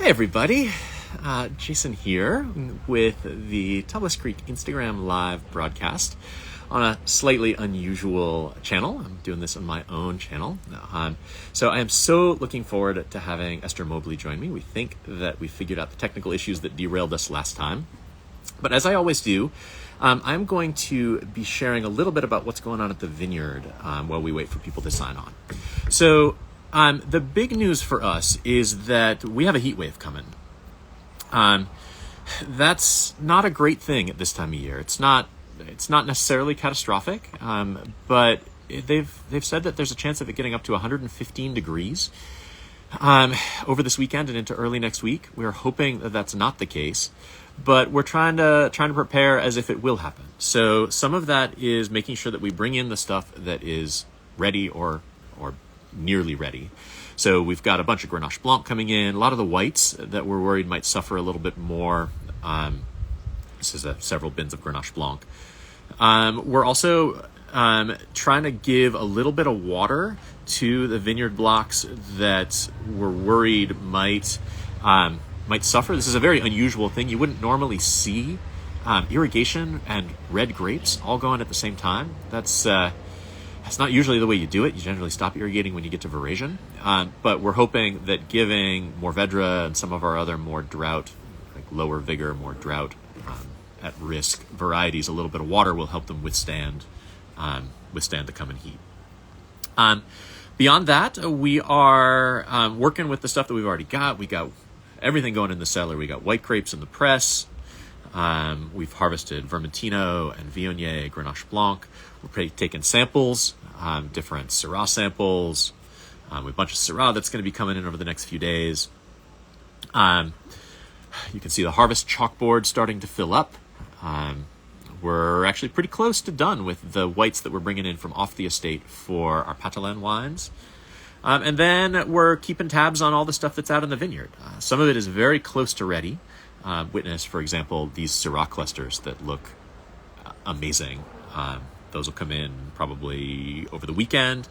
Hey everybody, Jason here with the Tablas Creek Instagram Live broadcast on a slightly unusual channel. I'm doing this on my own channel. So I am so looking forward to having Esther Mobley join me. We think that we figured out the technical issues that derailed us last time. But as I always do, I'm going to be sharing a little bit about what's going on at the vineyard while we wait for people to sign on. So the big news for us is that we have a heat wave coming. That's not a great thing at this time of year. It's not necessarily catastrophic, but they've said that there's a chance of it getting up to 115 degrees over this weekend and into early next week. We're hoping that that's not the case, but we're trying to prepare as if it will happen. So some of that is making sure that we bring in the stuff that is ready or nearly ready. So we've got a bunch of Grenache Blanc coming in, a lot of the whites that we're worried might suffer a little bit more. This is several bins of Grenache Blanc. We're also trying to give a little bit of water to the vineyard blocks that we're worried might suffer. This is a very unusual thing. You wouldn't normally see irrigation and red grapes all going at the same time. That's not usually the way you do it. You generally stop irrigating when you get to veraison. But we're hoping that giving Mourvedre and some of our other more drought, like lower vigor, more drought at risk varieties, a little bit of water will help them withstand the coming heat. Beyond that, we are working with the stuff that we've already got. We got everything going in the cellar. We got white grapes in the press. We've harvested Vermentino and Viognier, Grenache Blanc. We're taking samples, different Syrah samples. We have a bunch of Syrah that's going to be coming in over the next few days. You can see the harvest chalkboard starting to fill up. We're actually pretty close to done with the whites that we're bringing in from off the estate for our Patalan wines. And then we're keeping tabs on all the stuff that's out in the vineyard. Some of it is very close to ready. Witness, for example, these Syrah clusters that look amazing. Those will come in probably over the weekend.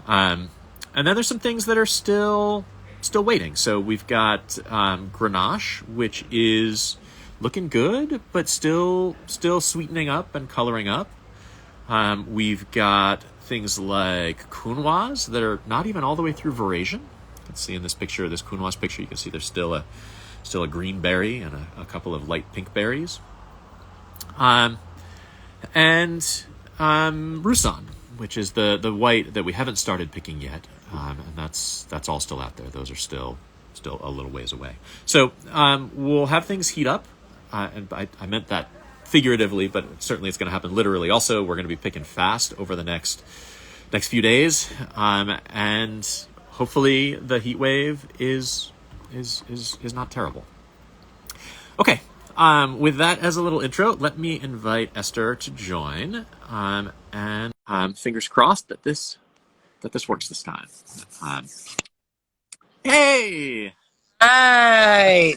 And then there's some things that are still waiting. So we've got Grenache, which is looking good, but still sweetening up and coloring up. We've got things like Counoise that are not even all the way through veraison. You can see in this picture, this Counoise picture, you can see there's still a green berry and a couple of light pink berries. And Roussanne, which is the white that we haven't started picking yet. And that's all still out there. Those are still a little ways away. So we'll have things heat up. And I meant that figuratively, but certainly it's going to happen literally. Also, we're going to be picking fast over the next few days. And hopefully the heat wave is not terrible. Okay, with that as a little intro, let me invite Esther to join, and fingers crossed that this works this time. Hey! Hi.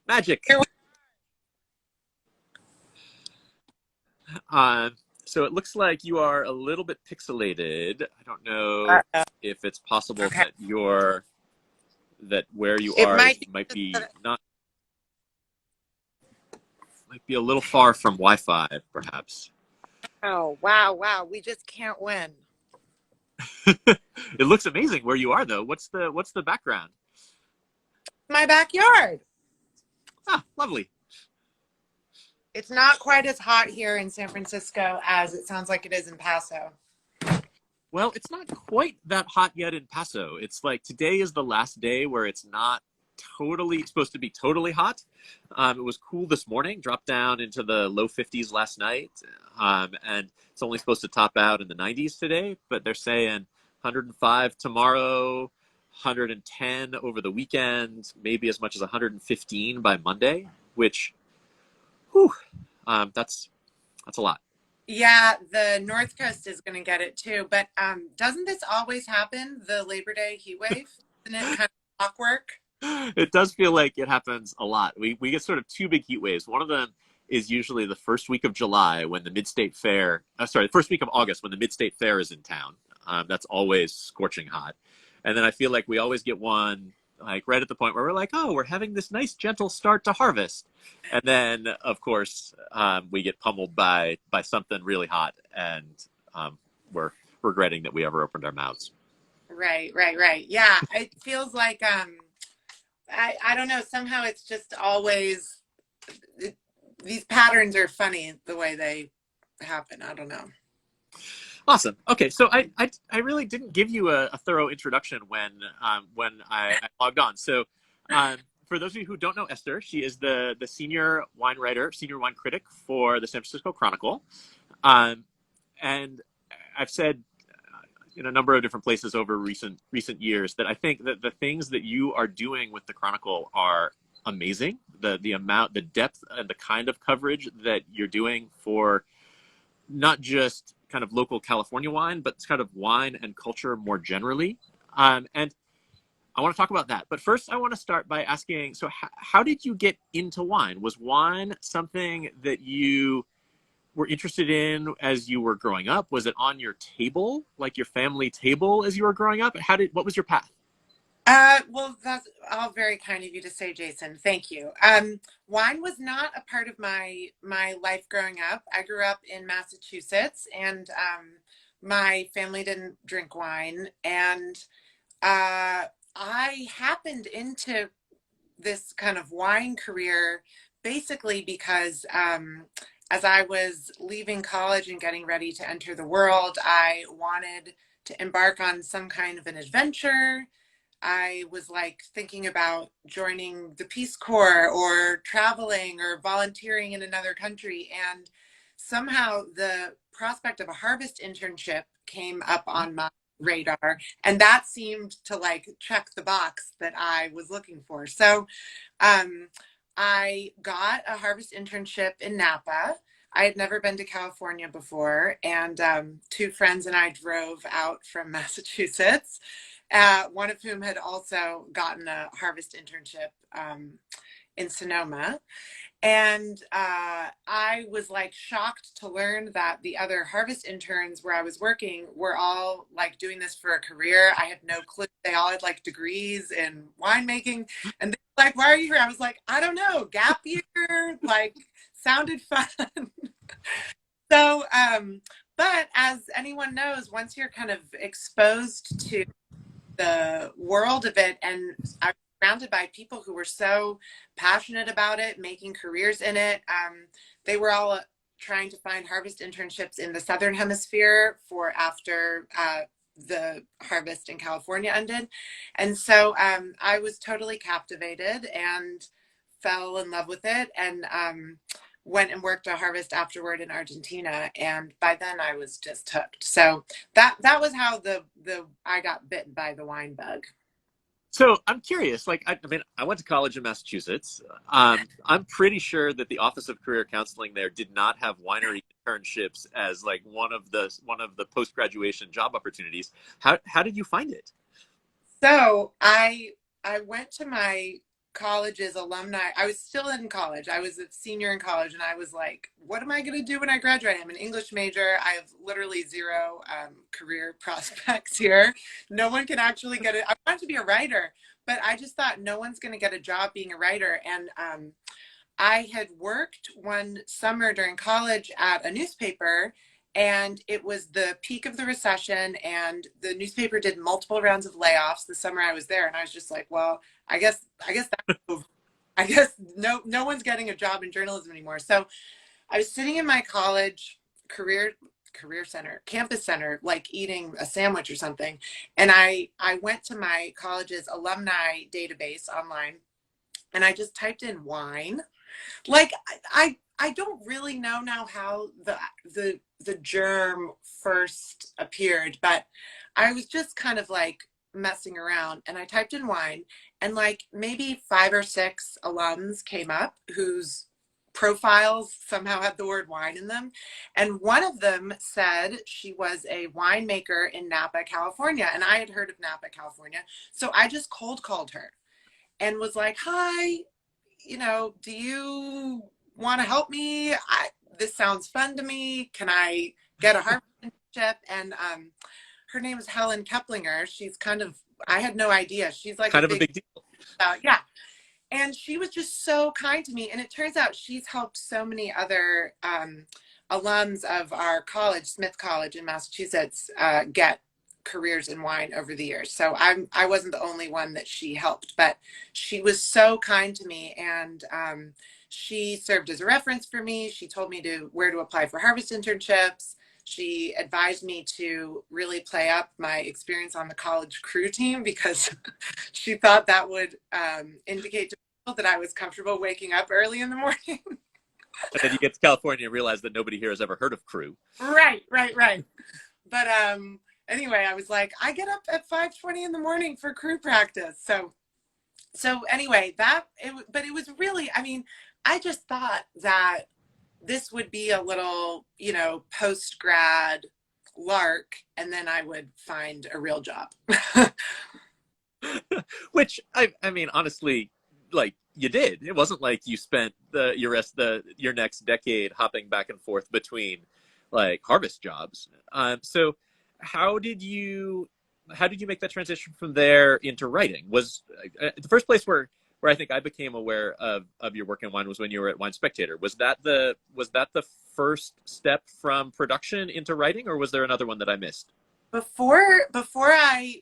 Magic! So it looks like you are a little bit pixelated. I don't know if it's possible Okay. that where you It are might be a little far from Wi-Fi, perhaps. Oh, wow. We just can't win. It looks amazing where you are, though. What's the background? My backyard. Ah, lovely. It's not quite as hot here in San Francisco as it sounds like it is in Paso. Well, it's not quite that hot yet in Paso. It's like today is the last day where it's not supposed to be totally hot. It was cool this morning, dropped down into the low 50s last night, and it's only supposed to top out in the 90s today, but they're saying 105 tomorrow, 110 over the weekend, maybe as much as 115 by Monday, which, whew, that's a lot. Yeah, the North Coast is going to get it too. But doesn't this always happen, the Labor Day heat wave? Isn't it kind of clockwork? It does feel like it happens a lot. We get sort of two big heat waves. One of them is usually the first week of July when the Mid-State Fair, the first week of August when the Mid-State Fair is in town. That's always scorching hot. And then I feel like we always get one like right at the point where we're like, oh, we're having this nice gentle start to harvest, and then of course we get pummeled by something really hot, and we're regretting that we ever opened our mouths. Right, right, right. Yeah, it feels like I don't know, somehow it's just always it, these patterns are funny the way they happen. I don't know. Awesome. Okay, so I really didn't give you a thorough introduction when I logged on. So for those of you who don't know Esther, she is the senior wine writer, senior wine critic for the San Francisco Chronicle, um, and I've said in a number of different places over recent years that I think that the things that you are doing with the Chronicle are amazing. The amount, the depth, and the kind of coverage that you're doing for not just kind of local California wine, but kind of wine and culture more generally. And I want to talk about that. But first, I want to start by asking, so how did you get into wine? Was wine something that you were interested in as you were growing up? Was it on your table, like your family table as you were growing up? What was your path? Well, that's all very kind of you to say, Jason. Thank you. Wine was not a part of my life growing up. I grew up in Massachusetts, and my family didn't drink wine. And I happened into this kind of wine career basically because as I was leaving college and getting ready to enter the world, I wanted to embark on some kind of an adventure. I was like thinking about joining the Peace Corps or traveling or volunteering in another country. And somehow the prospect of a harvest internship came up on my radar. And that seemed to like check the box that I was looking for. So um, I got a harvest internship in Napa. I had never been to California before, and two friends and I drove out from Massachusetts, one of whom had also gotten a harvest internship in Sonoma. And I was like shocked to learn that the other harvest interns where I was working were all like doing this for a career. I had no clue. They all had like degrees in winemaking. And they were like, why are you here? I was like, I don't know, gap year, like sounded fun. So, but as anyone knows, once you're kind of exposed to the world of it, and I was surrounded by people who were so passionate about it, making careers in it. They were all trying to find harvest internships in the Southern Hemisphere for after the harvest in California ended. And so I was totally captivated and fell in love with it, and went and worked a harvest afterward in Argentina. And by then I was just hooked. So that was how the I got bitten by the wine bug. So I'm curious. Like, I mean, I went to college in Massachusetts. I'm pretty sure that the Office of Career Counseling there did not have winery internships as like one of the post graduation job opportunities. How did you find it? So I went to my college's alumni. I was still in college. I was a senior in college, and I was like, what am I going to do when I graduate? I'm an English major. I have literally zero career prospects here. No one can actually get it. I wanted to be a writer, but I just thought no one's going to get a job being a writer. And I had worked one summer during college at a newspaper, and it was the peak of the recession, and the newspaper did multiple rounds of layoffs the summer I was there. And I was just like, well, I guess no one's getting a job in journalism anymore. So I was sitting in my college career center, campus center, like eating a sandwich or something. And I went to my college's alumni database online, and I just typed in wine. Like I don't really know now how the germ first appeared, but I was just kind of like messing around, and I typed in wine, and like maybe 5 or 6 alums came up whose profiles somehow had the word wine in them. And one of them said she was a winemaker in Napa, California. And I had heard of Napa, California. So I just cold called her and was like, hi, do you want to help me? This sounds fun to me. Can I get a harvest internship? And her name is Helen Keplinger. She's kind of, I had no idea. She's like a Kind of a big, big deal. Yeah. And she was just so kind to me. And it turns out she's helped so many other alums of our college, Smith College in Massachusetts, get careers in wine over the years. So I wasn't the only one that she helped, but she was so kind to me. And she served as a reference for me. She told me where to apply for harvest internships. She advised me to really play up my experience on the college crew team because she thought that would indicate to people that I was comfortable waking up early in the morning. And then you get to California and realize that nobody here has ever heard of crew. Right. But anyway, I was like, I get up at 5:20 in the morning for crew practice. So anyway, but it was really, I mean, I just thought that this would be a little, post grad lark, and then I would find a real job. Which I mean, honestly, like you did. It wasn't like you spent your next decade hopping back and forth between like harvest jobs. So how did you make that transition from there into writing? Was the first place where I think I became aware of your work in wine was when you were at Wine Spectator. Was that the first step from production into writing, or was there another one that I missed? Before I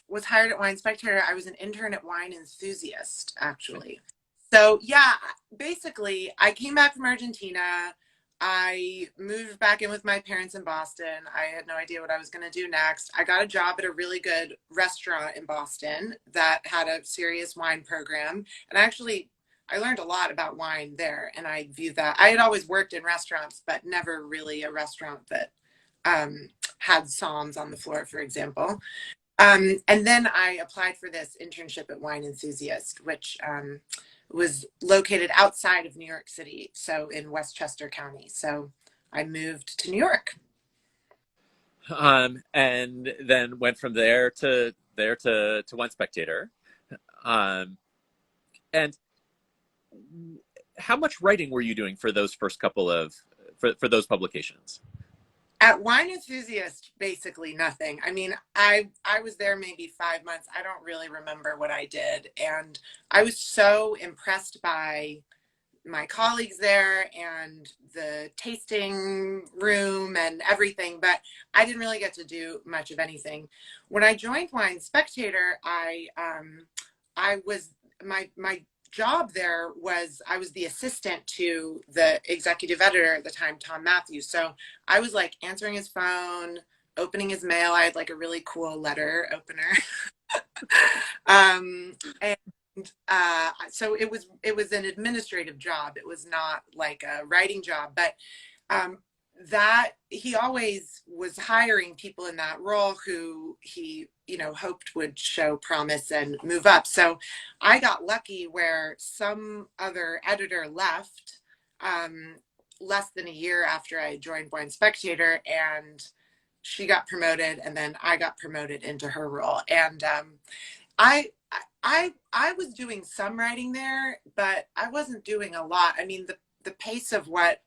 was hired at Wine Spectator, I was an intern at Wine Enthusiast, actually. So yeah, basically, I came back from Argentina. I moved back in with my parents in Boston. I had no idea what I was going to do next. I got a job at a really good restaurant in Boston that had a serious wine program. And I learned a lot about wine there. And I view that, I had always worked in restaurants, but never really a restaurant that had somms on the floor, for example. And then I applied for this internship at Wine Enthusiast, which was located outside of New York City, so in Westchester County. So I moved to New York. And then went from there to Wine Spectator. And how much writing were you doing for those first couple of for those publications? At Wine Enthusiast, basically nothing. I mean, I was there maybe 5 months. I don't really remember what I did. And I was so impressed by my colleagues there and the tasting room and everything, but I didn't really get to do much of anything. When I joined Wine Spectator, I was my job there was I was the assistant to the executive editor at the time, Tom Matthews. So I was like answering his phone, opening his mail. I had like a really cool letter opener. So it was an administrative job. It was not like a writing job, but that he always was hiring people in that role who he hoped would show promise and move up. So I got lucky where some other editor left less than a year after I joined Wine Spectator, and she got promoted, and then I got promoted into her role. And I was doing some writing there, but I wasn't doing a lot. I mean, the pace of what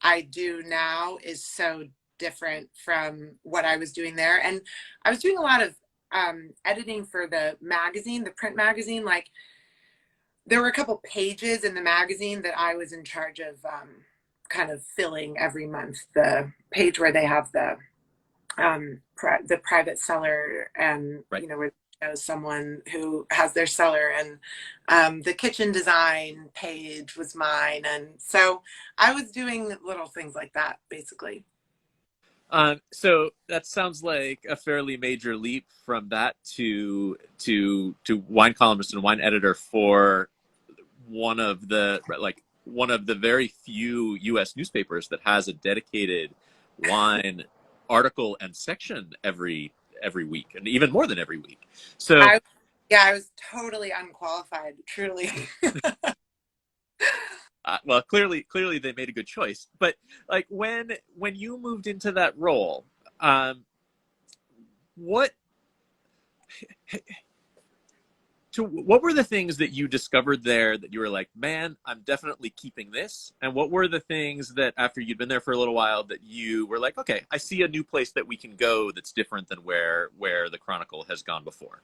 I do now is so different from what I was doing there. And I was doing a lot of editing for the magazine, the print magazine. Like there were a couple pages in the magazine that I was in charge of kind of filling every month. The page where they have the private cellar and, right. Where someone who has their cellar, and the kitchen design page was mine. And so I was doing little things like that, basically. So that sounds like a fairly major leap from that to wine columnist and wine editor for one of the very few U.S. newspapers that has a dedicated wine article and section every week, and even more than every week. So I was totally unqualified, truly. Well, clearly they made a good choice. But like when you moved into that role, what were the things that you discovered there that you were like, man, I'm definitely keeping this? And what were the things that after you'd been there for a little while that you were like, okay, I see a new place that we can go that's different than where the Chronicle has gone before?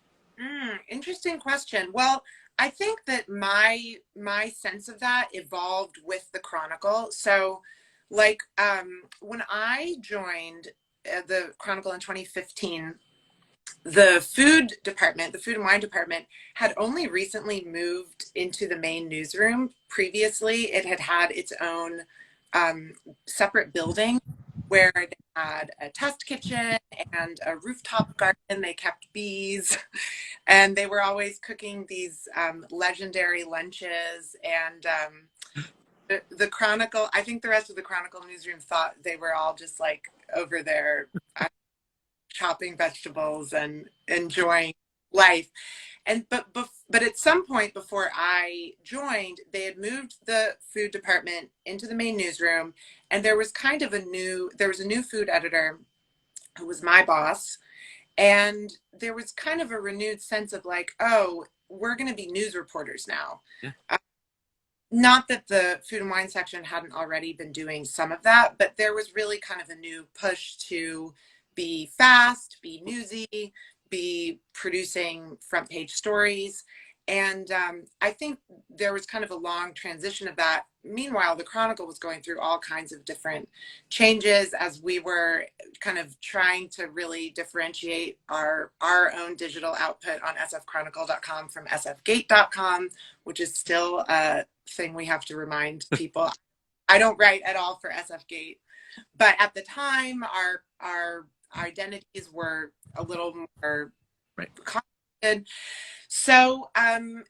Interesting question. Well, I think that my sense of that evolved with the Chronicle. So, like, when I joined the Chronicle in 2015, the food department, the food and wine department, had only recently moved into the main newsroom. Previously, it had had its own um, separate building where they had a test kitchen and a rooftop garden. They kept bees, and they were always cooking these legendary lunches. And the Chronicle, I think the rest of the Chronicle newsroom thought they were all just like over there chopping vegetables and enjoying life. And but at some point before I joined, they had moved the food department into the main newsroom, and there was kind of there was a new food editor who was my boss, and there was kind of a renewed sense of like, oh, we're going to be news reporters now. Yeah. Not that the food and wine section hadn't already been doing some of that, but there was really kind of a new push to be fast, be newsy, be producing front page stories. And I think there was kind of a long transition of that. Meanwhile, the Chronicle was going through all kinds of different changes as we were kind of trying to really differentiate our own digital output on sfchronicle.com from sfgate.com, which is still a thing we have to remind people. I don't write at all for sfgate, but at the time our identities were a little more complicated. So and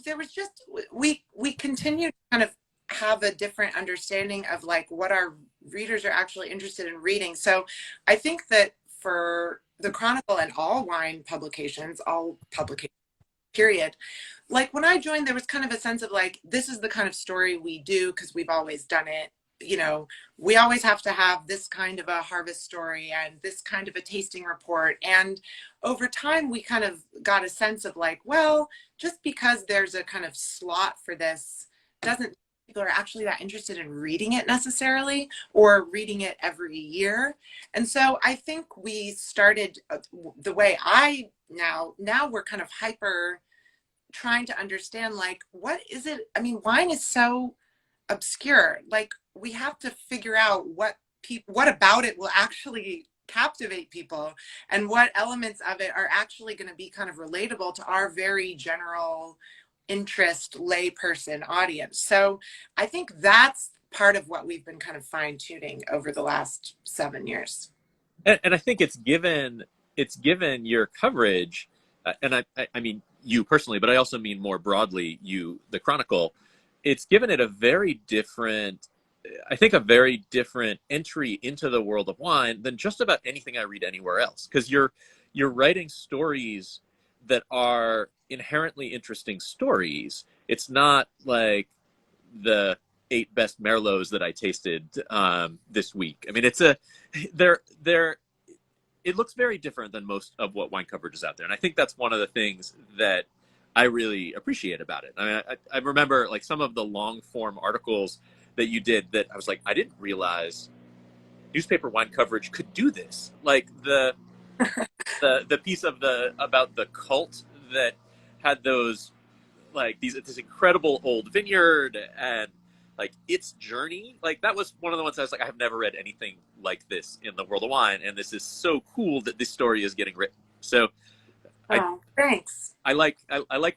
there was just we continued to kind of have a different understanding of like what our readers are actually interested in reading. So I think that for the Chronicle and all wine publications, all publications, period, like when I joined, there was kind of a sense of like, this is the kind of story we do because we've always done it. You know, we always have to have this kind of a harvest story and this kind of a tasting report. And over time, we kind of got a sense of like, well, just because there's a kind of slot for this doesn't people are actually that interested in reading it necessarily or reading it every year. And so I think we started the way now we're kind of hyper trying to understand like, what is it? I mean, wine is so obscure. Like we have to figure out what about it will actually captivate people and what elements of it are actually going to be kind of relatable to our very general interest layperson audience. So I think that's part of what we've been kind of fine tuning over the last 7 years. And I think it's given your coverage, and I mean you personally, but I also mean more broadly the Chronicle. It's given it a very different entry into the world of wine than just about anything I read anywhere else. Because you're writing stories that are inherently interesting stories. It's not like the 8 best Merlots that I tasted this week. I mean, it looks very different than most of what wine coverage is out there. And I think that's one of the things that I really appreciate about it. I mean, I remember like some of the long form articles that you did that I was like, I didn't realize newspaper wine coverage could do this. Like the piece about the cult that had those like this incredible old vineyard and like its journey. Like that was one of the ones I was like, I have never read anything like this in the world of wine, and this is so cool that this story is getting written. So thanks. I like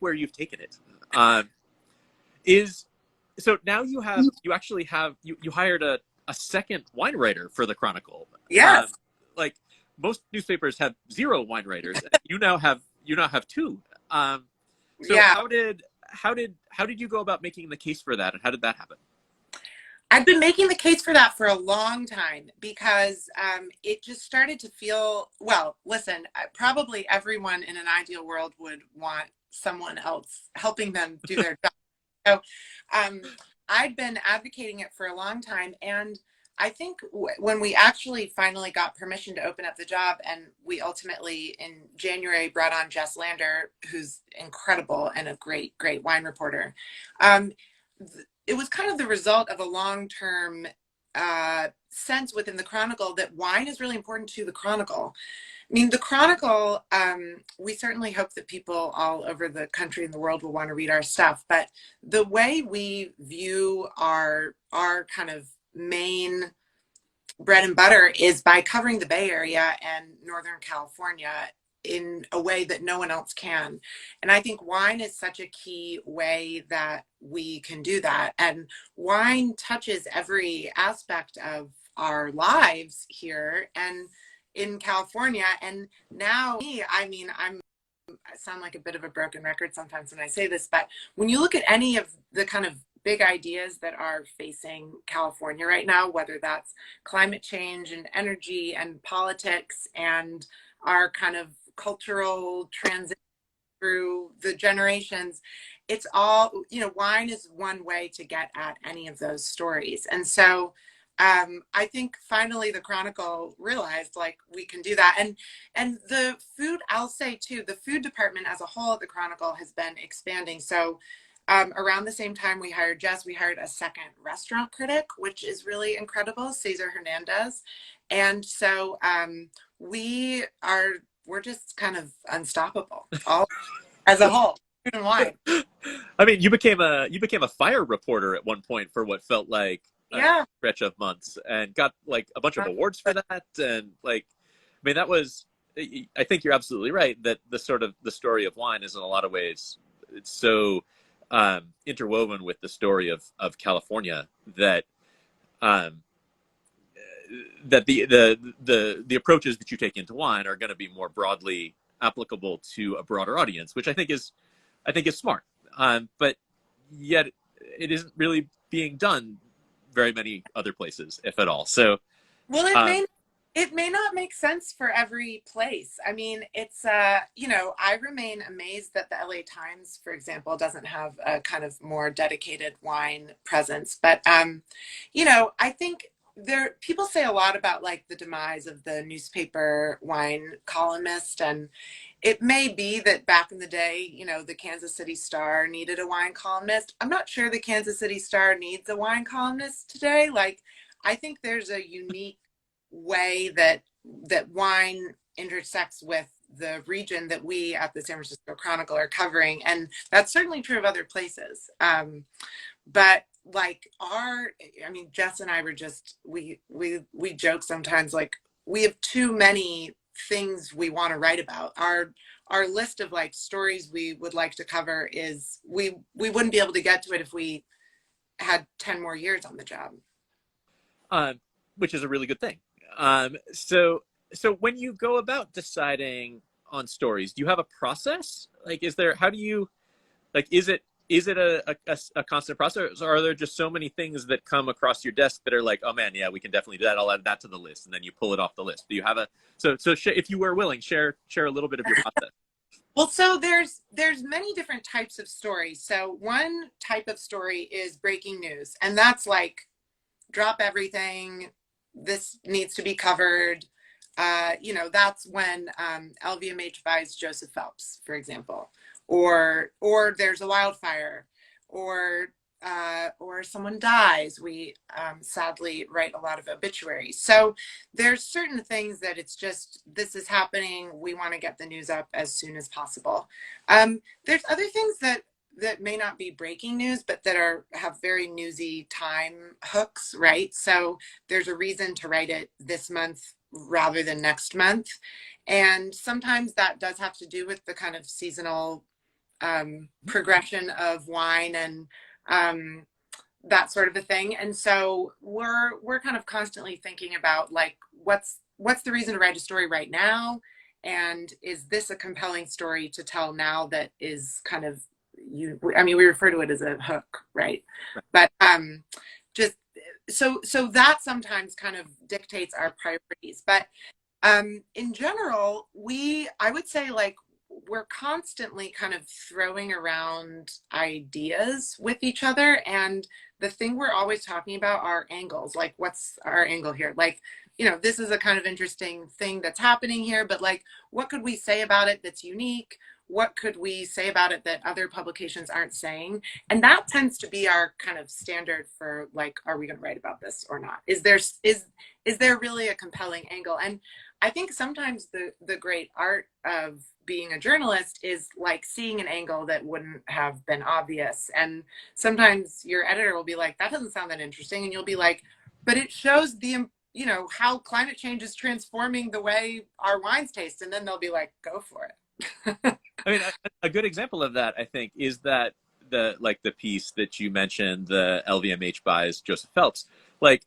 where you've taken it. So now you actually have you hired a second wine writer for the Chronicle. Yes. Like most newspapers have 0 wine writers. you now have 2. So yeah. How did you go about making the case for that, and how did that happen? I've been making the case for that for a long time because it just started to feel, well, listen, probably everyone in an ideal world would want someone else helping them do their job. So I'd been advocating it for a long time. And I think when we actually finally got permission to open up the job, and we ultimately in January brought on Jess Lander, who's incredible and a great wine reporter, it was kind of the result of a long-term sense within the Chronicle that wine is really important to the Chronicle. mean, the Chronicle, we certainly hope that people all over the country and the world will want to read our stuff. But the way we view our kind of main bread and butter is by covering the Bay Area and Northern California in a way that no one else can. And I think wine is such a key way that we can do that. And wine touches every aspect of our lives here and in California. And now, I mean, I sound like a bit of a broken record sometimes when I say this, but when you look at any of the kind of big ideas that are facing California right now, whether that's climate change and energy and politics and our kind of cultural transition through the generations, it's all, you know, wine is one way to get at any of those stories. And so I think finally the Chronicle realized like we can do that. And the food, I'll say too, the food department as a whole at the Chronicle has been expanding. So around the same time we hired Jess, we hired a second restaurant critic, which is really incredible, Cesar Hernandez. And so we're just kind of unstoppable all as a whole, food and wine. I mean, you became a fire reporter at one point for what felt like a stretch of months, and got like a bunch of awards for that. And like, I mean, that was, I think you're absolutely right that the story of wine is in a lot of ways, it's so interwoven with the story of California that that the approaches that you take into wine are going to be more broadly applicable to a broader audience, which I think is smart. But yet it isn't really being done very many other places, if at all. So, well, it may not make sense for every place. I mean, it's you know, I remain amazed that the LA Times, for example, doesn't have a kind of more dedicated wine presence. But you know, I think people say a lot about like the demise of the newspaper wine columnist, and it may be that back in the day, you know, the Kansas City Star needed a wine columnist. I'm not sure the Kansas City Star needs a wine columnist today. Like, I think there's a unique way that wine intersects with the region that we at the San Francisco Chronicle are covering, and that's certainly true of other places. But like I mean, Jess and I were just we joke sometimes like we have too many things we want to write about. Our list of like stories we would like to cover is we wouldn't be able to get to it if we had 10 more years on the job. Which is a really good thing. So when you go about deciding on stories, do you have a process? Like, how do you, like, is it a constant process, or are there just so many things that come across your desk that are like, oh man, yeah, we can definitely do that. I'll add that to the list, and then you pull it off the list. Do you have if you were willing, share a little bit of your process? Well, so there's many different types of stories. So one type of story is breaking news, and that's like, drop everything, this needs to be covered. You know, that's when LVMH buys Joseph Phelps, for example, or there's a wildfire, or someone dies. We sadly write a lot of obituaries. So there's certain things that it's just, this is happening, we want to get the news up as soon as possible. There's other things that may not be breaking news, but that have very newsy time hooks, right? So there's a reason to write it this month rather than next month. And sometimes that does have to do with the kind of seasonal progression of wine and that sort of a thing. And so we're kind of constantly thinking about like, what's the reason to write a story right now? And is this a compelling story to tell now that is kind of, I mean, we refer to it as a hook, right? But just so that sometimes kind of dictates our priorities. But in general, I would say like we're constantly kind of throwing around ideas with each other, and the thing we're always talking about are angles. Like, what's our angle here? Like, you know, this is a kind of interesting thing that's happening here, but like, what could we say about it that's unique? what could we say about it that other publications aren't saying? And that tends to be our kind of standard for like, are we going to write about this or not? Is there really a compelling angle? And I think sometimes the great art of being a journalist is like seeing an angle that wouldn't have been obvious. And sometimes your editor will be like, that doesn't sound that interesting. And you'll be like, but it shows how climate change is transforming the way our wines taste. And then they'll be like, go for it. I mean, a good example of that, I think, is that the piece that you mentioned, the LVMH buys Joseph Phelps. Like,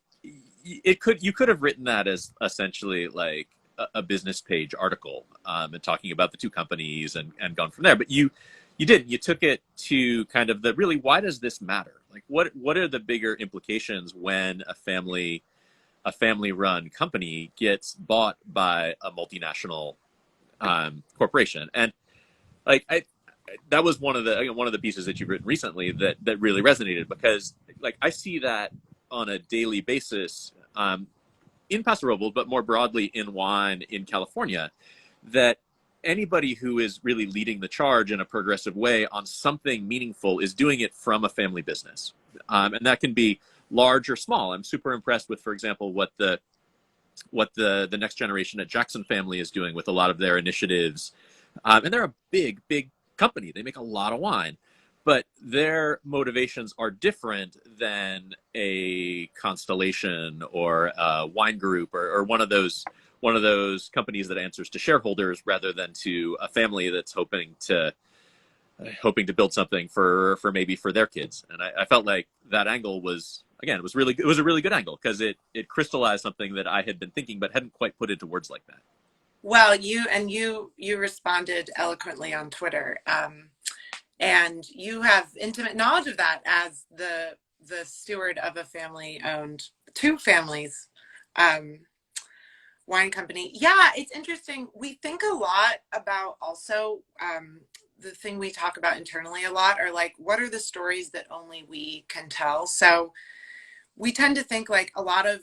you could have written that as essentially like a business page article, and talking about the two companies and gone from there. But you didn't. You took it to kind of the really, why does this matter? Like, what are the bigger implications when a family run company gets bought by a multinational corporation? And like that was one of the pieces that you've written recently that really resonated, because like I see that on a daily basis, in Paso Robles, but more broadly in wine in California, that anybody who is really leading the charge in a progressive way on something meaningful is doing it from a family business, and that can be large or small. I'm super impressed with, for example, what the next generation at Jackson family is doing with a lot of their initiatives. And they're a big company. They make a lot of wine, but their motivations are different than a Constellation or a Wine Group or one of those companies that answers to shareholders rather than to a family that's hoping to build something for maybe for their kids. And I felt like that angle was, again, it was a really good angle, because it crystallized something that I had been thinking but hadn't quite put into words like that. Well, you responded eloquently on Twitter, and you have intimate knowledge of that as the steward of a family-owned, two families, wine company. Yeah, it's interesting. We think a lot about also the thing we talk about internally a lot are like, what are the stories that only we can tell? So we tend to think like a lot of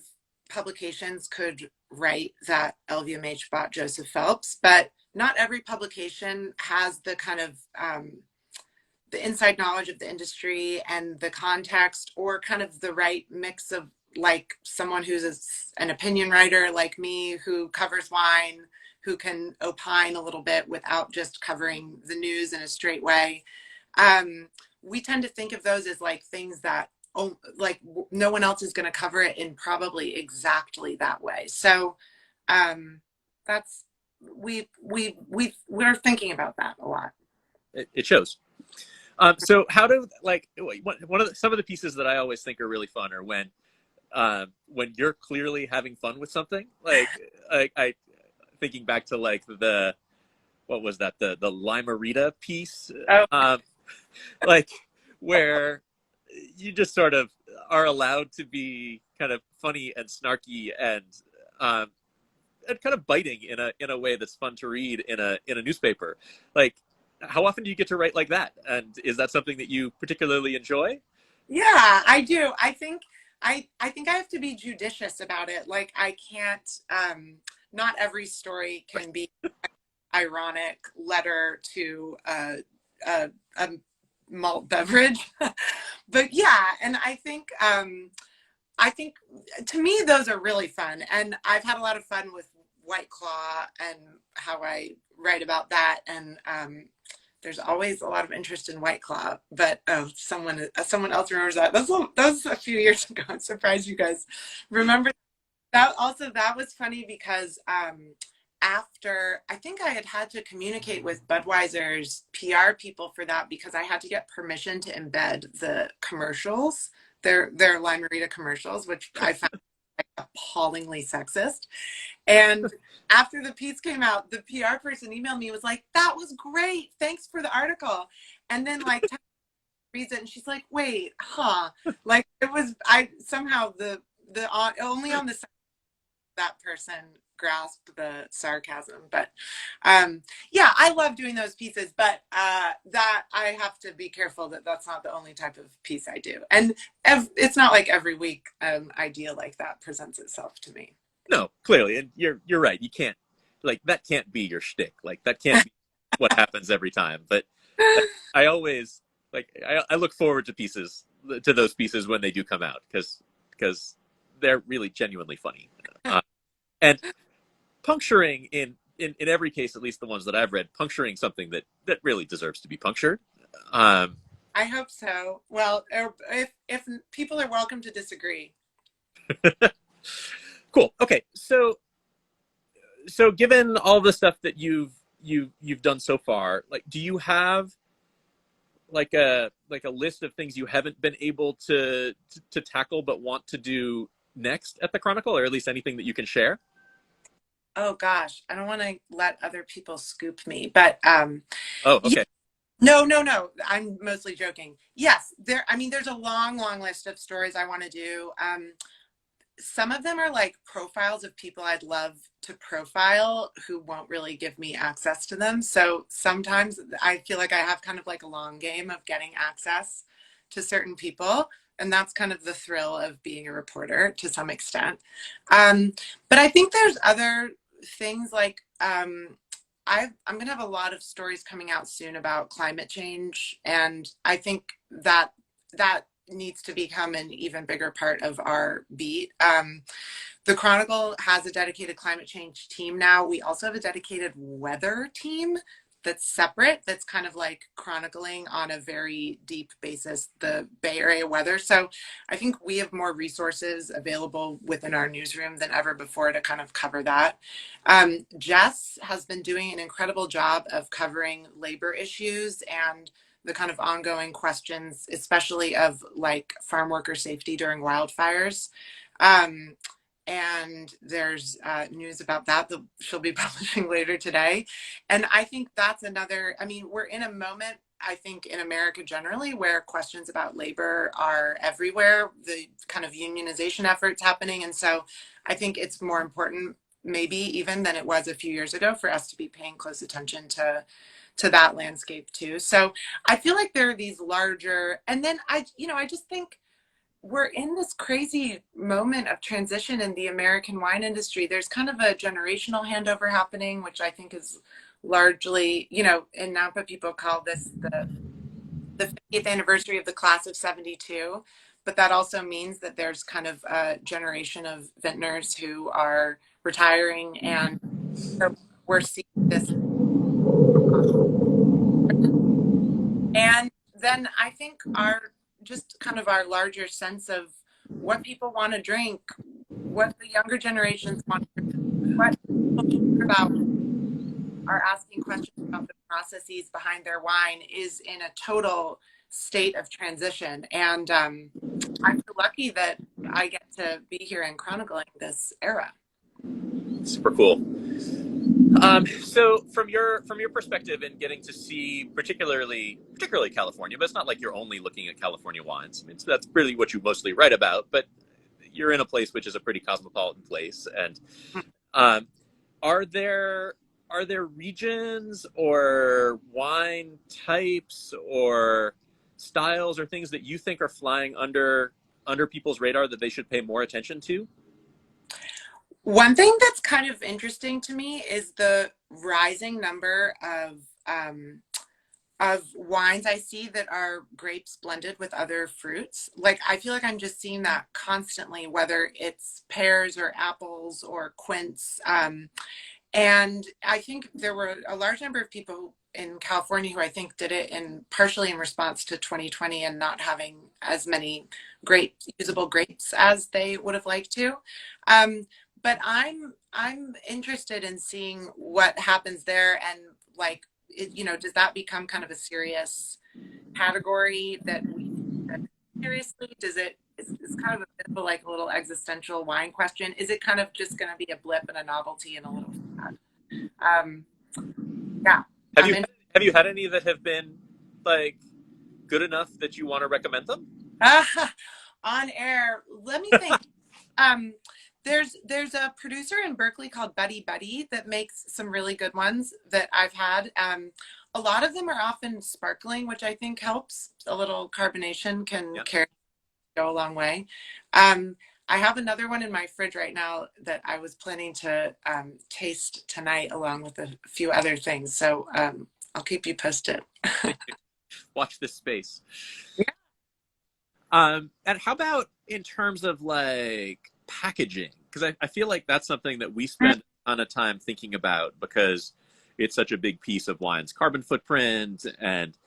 publications could write that LVMH bought Joseph Phelps, but not every publication has the kind of the inside knowledge of the industry and the context, or kind of the right mix of like someone who's an opinion writer like me who covers wine, who can opine a little bit without just covering the news in a straight way. We tend to think of those as like things that like no one else is going to cover it in probably exactly that way. So that's we're thinking about that a lot. It shows. So how do, like, some of the pieces that I always think are really fun are when you're clearly having fun with something. Like I thinking back to like what was that, the Limerita piece, like where you just sort of are allowed to be kind of funny and snarky and kind of biting in a way that's fun to read in a newspaper. Like, how often do you get to write like that? And is that something that you particularly enjoy? Yeah, I do. I think I have to be judicious about it. Like I can't, not every story can be an ironic letter to a malt beverage. But yeah, and I think to me those are really fun, and I've had a lot of fun with White Claw and how I write about that, and there's always a lot of interest in White Claw. But someone else remembers that. That was a few years ago. I'm surprised you guys remember that. Also, that was funny because after, I think I had to communicate with Budweiser's PR people for that, because I had to get permission to embed the commercials, their Limerita commercials, which I found like appallingly sexist. And after the piece came out, the PR person emailed me, was like, that was great, thanks for the article. And then like reads it and she's like, wait, like it was, I somehow the only on the side that person grasp the sarcasm. But yeah, I love doing those pieces, but that I have to be careful that that's not the only type of piece I do. And it's not like every week idea like that presents itself to me. No, clearly, and you're right. You can't, like, that can't be your shtick. Like, that can't be what happens every time. But I always I look forward to those pieces when they do come out because they're really genuinely funny. And puncturing in every case, at least the ones that I've read, puncturing something that really deserves to be punctured. Um, I hope so. Well, if people are welcome to disagree. cool. Okay, so given all the stuff that you've done so far, like, do you have like a list of things you haven't been able to tackle but want to do next at the Chronicle, or at least anything that you can share? Oh gosh, I don't want to let other people scoop me, but Oh, yeah, okay. no. I'm mostly joking. Yes, there's a long list of stories I want to do. Some of them are like profiles of people I'd love to profile who won't really give me access to them. So sometimes I feel like I have kind of like a long game of getting access to certain people. And that's kind of the thrill of being a reporter to some extent. But I think there's other things like I'm going to have a lot of stories coming out soon about climate change. And I think that needs to become an even bigger part of our beat. The Chronicle has a dedicated climate change team now. We also have a dedicated weather team that's separate, that's kind of like chronicling on a very deep basis the Bay Area weather. So I think we have more resources available within our newsroom than ever before to kind of cover that. Jess has been doing an incredible job of covering labor issues and the kind of ongoing questions, especially of like farm worker safety during wildfires. Um, and there's news about that she'll be publishing later today. And I think that's another, we're in a moment, I think, in America generally, where questions about labor are everywhere, the kind of unionization efforts happening. And so I think it's more important, maybe even than it was a few years ago, for us to be paying close attention to that landscape too. So I feel like there are these larger, and then I just think we're in this crazy moment of transition in the American wine industry. There's kind of a generational handover happening, which I think is largely, in Napa, people call this the 50th anniversary of the class of 72. But that also means that there's kind of a generation of vintners who are retiring. And so we're seeing this. And then I think our larger sense of what people want to drink, what the younger generations want to drink, what people care about, are asking questions about the processes behind their wine, is in a total state of transition. And I feel lucky that I get to be here and chronicling this era. Super cool. So from your perspective and getting to see particularly California, but it's not like you're only looking at California wines. I mean, so that's really what you mostly write about. But you're in a place which is a pretty cosmopolitan place. And um, are there regions or wine types or styles or things that you think are flying under people's radar that they should pay more attention to? One thing that's kind of interesting to me is the rising number of wines I see that are grapes blended with other fruits. Like, I feel like I'm just seeing that constantly, whether it's pears or apples or quince. And I think there were a large number of people in California who I think did it partially in response to 2020 and not having as many usable grapes as they would have liked to. But I'm interested in seeing what happens there, and like, does that become kind of a serious category that we take seriously? It's kind of a bit of like a little existential wine question. Is it kind of just going to be a blip and a novelty and a little sad? Yeah. Have you had any that have been like good enough that you want to recommend them? On air, let me think. There's a producer in Berkeley called Buddy Buddy that makes some really good ones that I've had. A lot of them are often sparkling, which I think helps. A little carbonation can go a long way. I have another one in my fridge right now that I was planning to taste tonight along with a few other things. So I'll keep you posted. Watch this space. Yeah. And how about in terms of like packaging? Because I feel like that's something that we spend a ton of time thinking about because it's such a big piece of wine's carbon footprint. And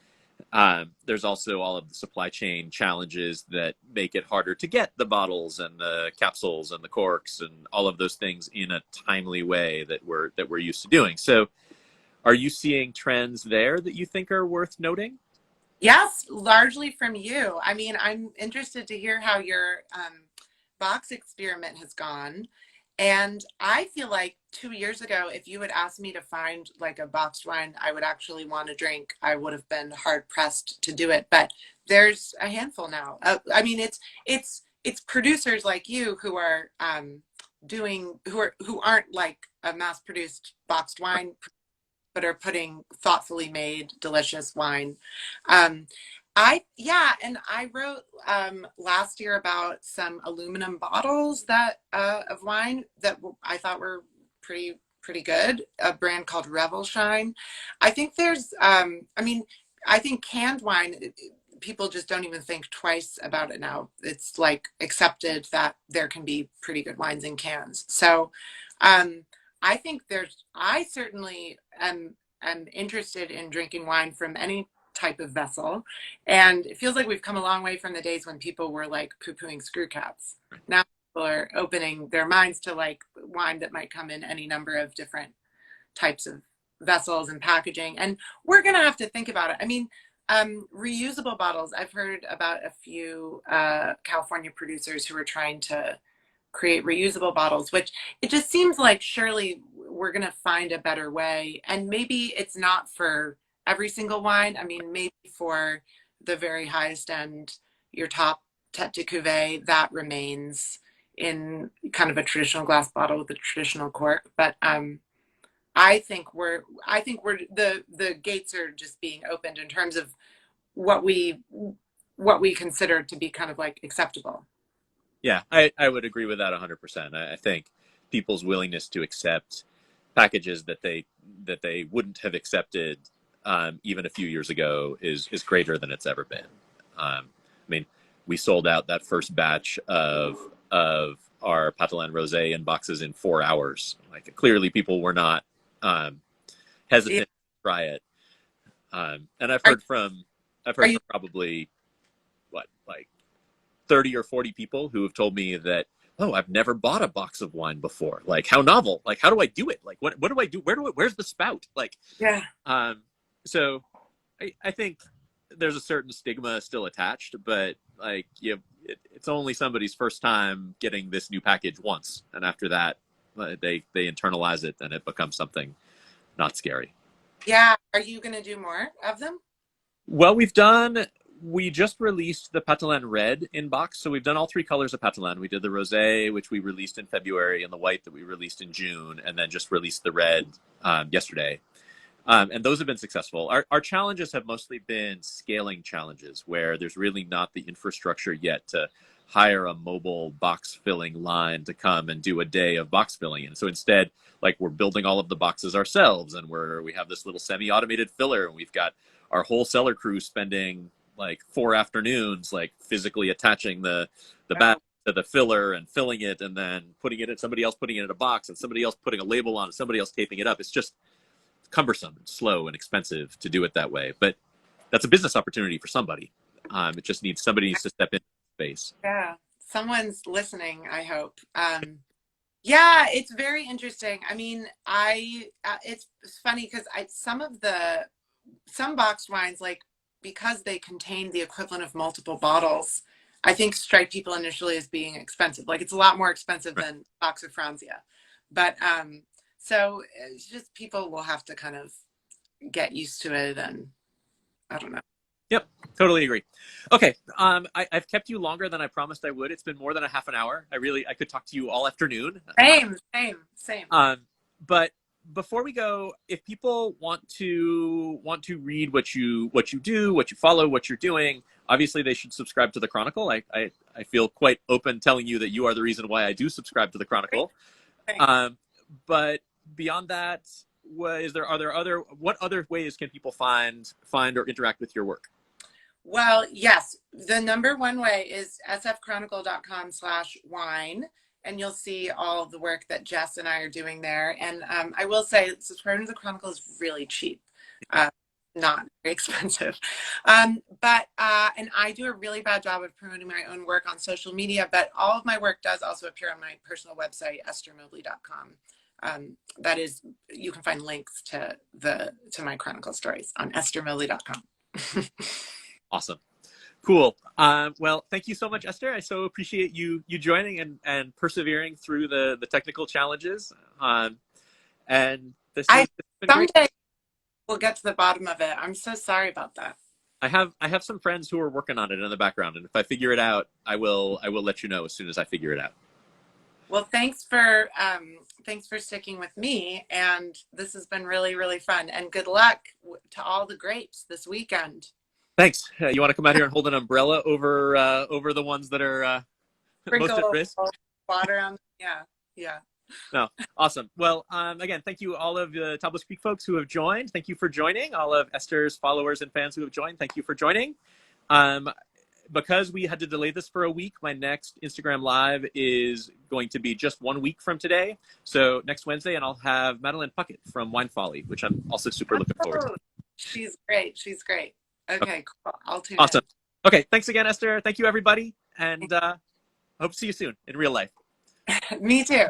there's also all of the supply chain challenges that make it harder to get the bottles and the capsules and the corks and all of those things in a timely way that we're used to doing. So are you seeing trends there that you think are worth noting? Yes, largely from you. I mean, I'm interested to hear how your box experiment has gone. And I feel like 2 years ago, if you had asked me to find like a boxed wine I would actually want to drink, I would have been hard pressed to do it. But there's a handful now. I mean, it's producers like you who are who aren't like a mass produced boxed wine, but are putting thoughtfully made, delicious wine. Um, and I wrote last year about some aluminum bottles that of wine that I thought were pretty good. A brand called Revel Shine. I think I think canned wine. People just don't even think twice about it now. It's like accepted that there can be pretty good wines in cans. So, I think I certainly am interested in drinking wine from any type of vessel. And it feels like we've come a long way from the days when people were like poo-pooing screw caps. Now people are opening their minds to like wine that might come in any number of different types of vessels and packaging. And we're going to have to think about it. I mean, reusable bottles. I've heard about a few California producers who are trying to create reusable bottles, which it just seems like surely we're going to find a better way. And maybe it's not for every single wine. I mean, maybe for the very highest end, your top tete de cuvee, that remains in kind of a traditional glass bottle with a traditional cork. But I think we're the gates are just being opened in terms of what we consider to be kind of like acceptable. Yeah, I would agree with that 100%. I think people's willingness to accept packages that they wouldn't have accepted even a few years ago is greater than it's ever been. I mean, we sold out that first batch of our Patelin Rosé in boxes in 4 hours. Like clearly, people were not hesitant to try it. And I've heard from probably like 30 or 40 people who have told me that, oh, I've never bought a box of wine before. Like, how novel. Like, how do I do it? Like, what do I do? Where's the spout? Like, Yeah. So I think there's a certain stigma still attached, but like, it's only somebody's first time getting this new package once. And after that, they internalize it and it becomes something not scary. Yeah. Are you going to do more of them? Well, we just released the Patelin Red in box. So we've done all 3 colors of Patelin. We did the Rosé, which we released in February, and the white that we released in June, and then just released the red yesterday. And those have been successful. Our challenges have mostly been scaling challenges where there's really not the infrastructure yet to hire a mobile box filling line to come and do a day of box filling. And so instead, like, we're building all of the boxes ourselves, and we have this little semi-automated filler, and we've got our whole cellar crew spending like 4 afternoons, like physically attaching the bat to the filler and filling it, and then putting it in, somebody else putting it in a box, and somebody else putting a label on it, somebody else taping it up. It's just cumbersome and slow and expensive to do it that way. But that's a business opportunity for somebody. It just somebody needs to step into space. Yeah. Someone's listening, I hope. Yeah, it's very interesting. I mean, it's funny because some boxed wines, like, because they contain the equivalent of multiple bottles, I think strike people initially as being expensive. Like, it's a lot more expensive than box of Franzia. But so it's just people will have to kind of get used to it, and I don't know. Yep, totally agree. Okay, I've kept you longer than I promised I would. It's been more than a half an hour. I could talk to you all afternoon. Same. But before we go, if people want to read what you do, what you follow, what you're doing, obviously they should subscribe to the Chronicle. I feel quite open telling you that you are the reason why I do subscribe to the Chronicle. But beyond that, what other ways can people find or interact with your work? Well, yes, the number one way is sfchronicle.com/wine, and you'll see all of the work that Jess and I are doing there. And I will say, subscribing to the Chronicle is really cheap, not very expensive. And I do a really bad job of promoting my own work on social media, but all of my work does also appear on my personal website, esthermobley.com. That is, you can find links to my Chronicle stories on esthermobley.com. Awesome. Cool. Well, thank you so much, Esther. I so appreciate you joining and persevering through the technical challenges. And this has been great. Someday we'll get to the bottom of it. I'm so sorry about that. I have some friends who are working on it in the background, and if I figure it out, I will let you know as soon as I figure it out. Well, thanks for sticking with me, and this has been really, really fun. And good luck to all the grapes this weekend. Thanks. You want to come out here and hold an umbrella over the ones that are most at risk? Water on. Yeah. No, awesome. Well, again, thank you all of the Tablas Creek folks who have joined. Thank you for joining. All of Esther's followers and fans who have joined, thank you for joining. Because we had to delay this for a week, my next Instagram Live is going to be just 1 week from today. So next Wednesday, and I'll have Madeline Puckett from Wine Folly, which I'm also super looking forward to. She's great. Okay, cool. I'll tune Awesome. Okay, thanks again, Esther. Thank you, everybody. And hope to see you soon in real life. Me too.